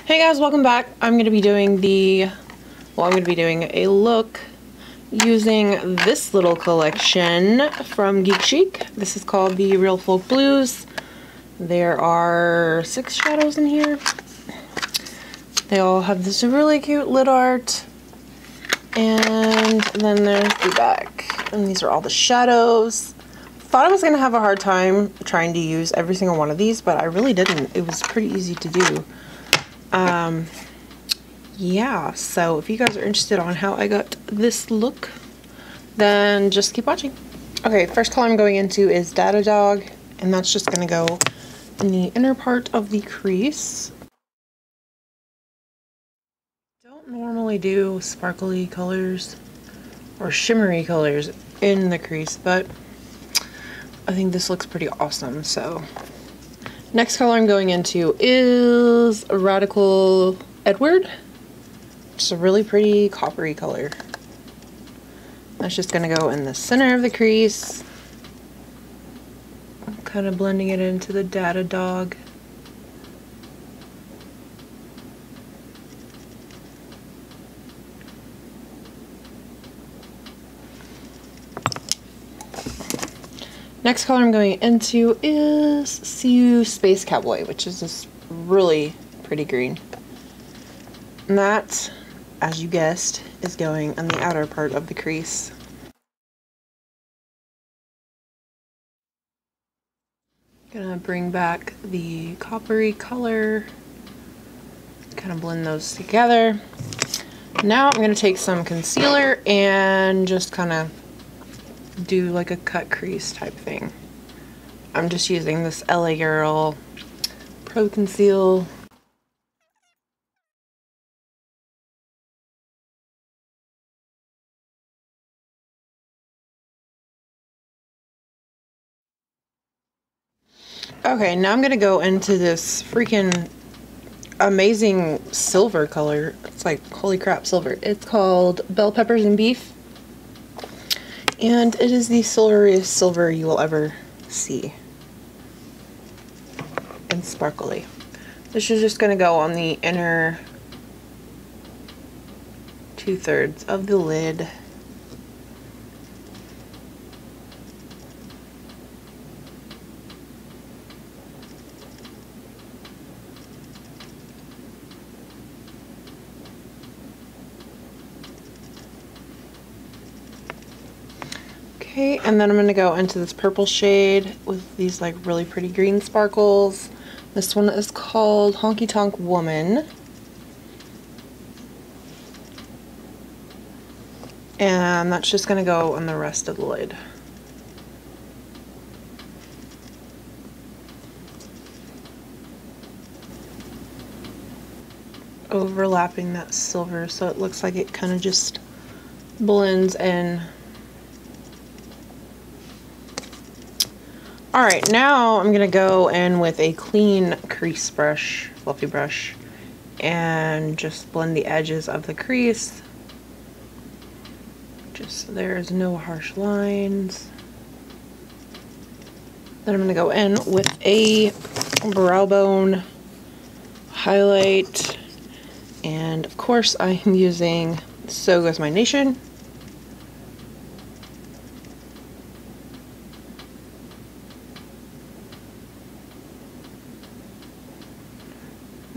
Hey guys, welcome back. I'm going to be doing a look using this little collection from GeeK Chic. This is called the Real Folk Blues. There are 6 shadows in here. They all have this really cute lid art. And then there's the back. And these are all the shadows. Thought I was going to have a hard time trying to use every single one of these, but I really didn't. It was pretty easy to do. Yeah, so if you guys are interested on how I got this look, then just keep watching. Okay, first color I'm going into is Data Dog, and that's just going to go in the inner part of the crease. Don't normally do sparkly colors or shimmery colors in the crease, but I think this looks pretty awesome. So next color I'm going into is Radical Edward. It's a really pretty coppery color. That's just going to go in the center of the crease. I'm kind of blending it into the Data Dog. Next color I'm going into is See Space Cowboy, which is this really pretty green. And that, as you guessed, is going on the outer part of the crease. Gonna bring back the coppery color, kind of blend those together. Now I'm gonna take some concealer and just kind of do like a cut crease type thing. I'm just using this LA Girl Pro Conceal. Okay, now I'm gonna go into this freaking amazing silver color. It's like, holy crap, silver. It's called Bell Peppers and Beef. And it is the silveriest silver you will ever see. And sparkly. This is just gonna go on the inner 2/3 of the lid. Okay, and then I'm going to go into this purple shade with these like really pretty green sparkles. This one is called Honky Tonk Woman. And that's just going to go on the rest of the lid. Overlapping that silver so it looks like it kind of just blends in. Alright, now I'm going to go in with a clean crease brush, fluffy brush, and just blend the edges of the crease. Just so there's no harsh lines. Then I'm going to go in with a brow bone highlight. And of course I am using So Goes My Nation.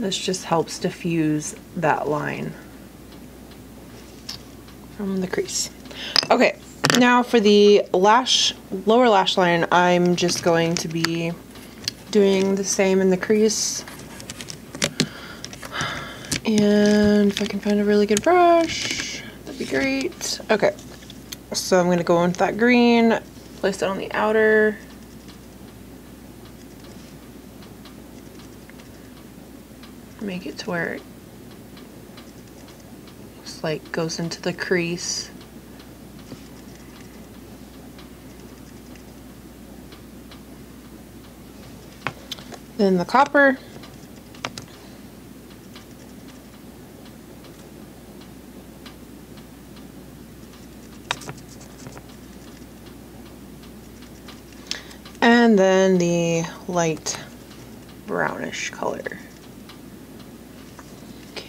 This just helps diffuse that line from the crease. Okay, now for the lower lash line, I'm just going to be doing the same in the crease. And if I can find a really good brush, that'd be great. Okay, so I'm going to go in with that green, place it on the outer. Make it to where it looks like goes into the crease. Then the copper. And then the light brownish color.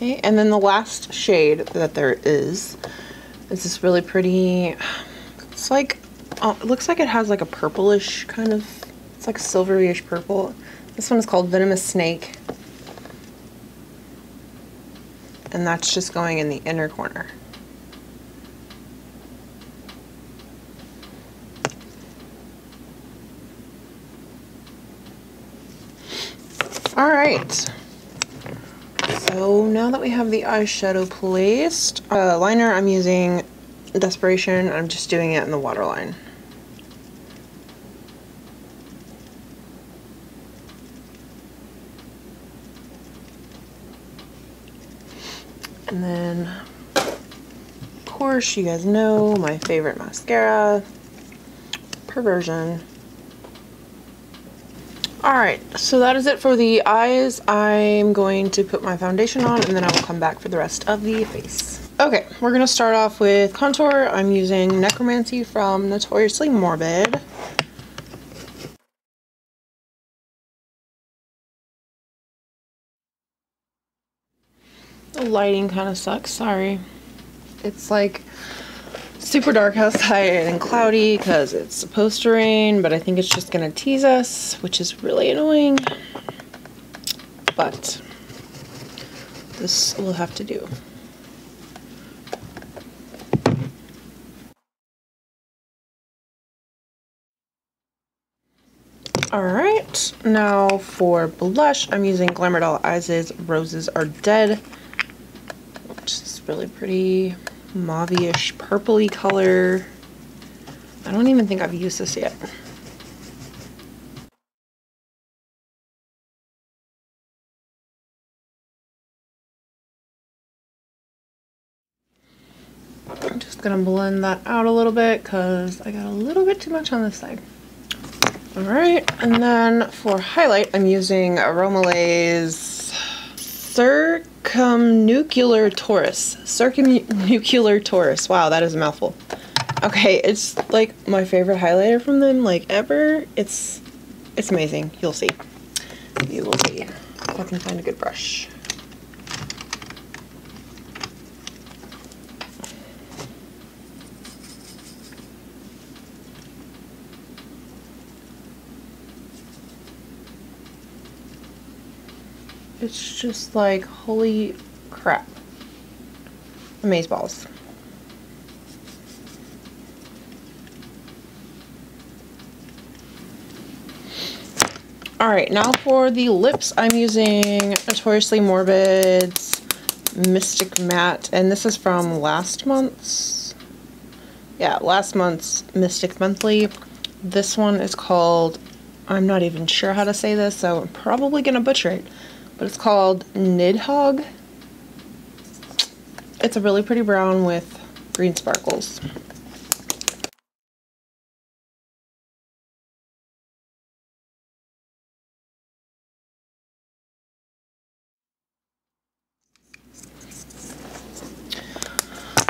Okay, and then the last shade that there is this really pretty, it's like, it looks like it has like a purplish kind of, it's like silveryish purple. This one is called Venomous Snake. And that's just going in the inner corner. All right. So now that we have the eyeshadow placed, liner I'm using Desperation. I'm just doing it in the waterline. And then, of course, you guys know my favorite mascara, Perversion. Alright, so that is it for the eyes. I'm going to put my foundation on and then I will come back for the rest of the face. Okay, we're going to start off with contour. I'm using Necromancy from Notoriously Morbid. The lighting kind of sucks, sorry. It's like super dark outside and cloudy because it's supposed to rain, but I think it's just gonna tease us, which is really annoying. But this will have to do. Alright, now for blush, I'm using Glamour Doll Eyes' Roses Are Dead, which is really pretty mauve-ish purpley color. I don't even think I've used this yet. I'm just gonna blend that out a little bit because I got a little bit too much on this side. Alright, and then for highlight, I'm using Aromalay's Circumnuclear Taurus. Circumnuclear Taurus. Wow, that is a mouthful. Okay, it's like my favorite highlighter from them, like ever. It's amazing. You'll see. You will see. If I can find a good brush. It's just like, holy crap. Amazeballs. Alright, now for the lips, I'm using Notoriously Morbid's Mystic Matte, and this is from last month's, last month's Mystic Monthly. This one is called, I'm not even sure how to say this, so I'm probably going to butcher it, but it's called Nidhogg. It's a really pretty brown with green sparkles.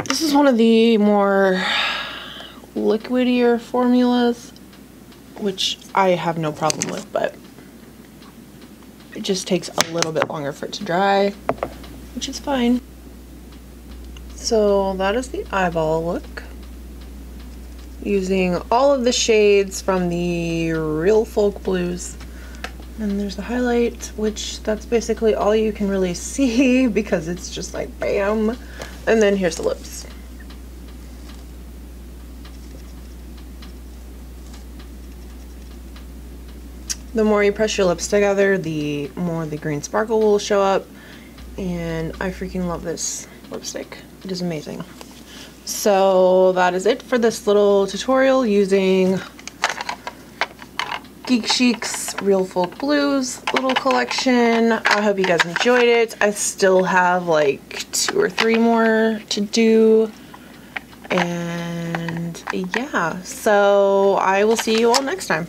This is one of the more liquidier formulas, which I have no problem with, but it just takes a little bit longer for it to dry, which is fine. So that is the eyeball look. Using all of the shades from the Real Folk Blues. And there's the highlight, which that's basically all you can really see because it's just like bam. And then here's the lips. The more you press your lips together, the more the green sparkle will show up. And I freaking love this lipstick. It is amazing. So that is it for this little tutorial using GeeK Chic's Real Folk Blues little collection. I hope you guys enjoyed it. I still have like 2 or 3 more to do. And yeah, so I will see you all next time.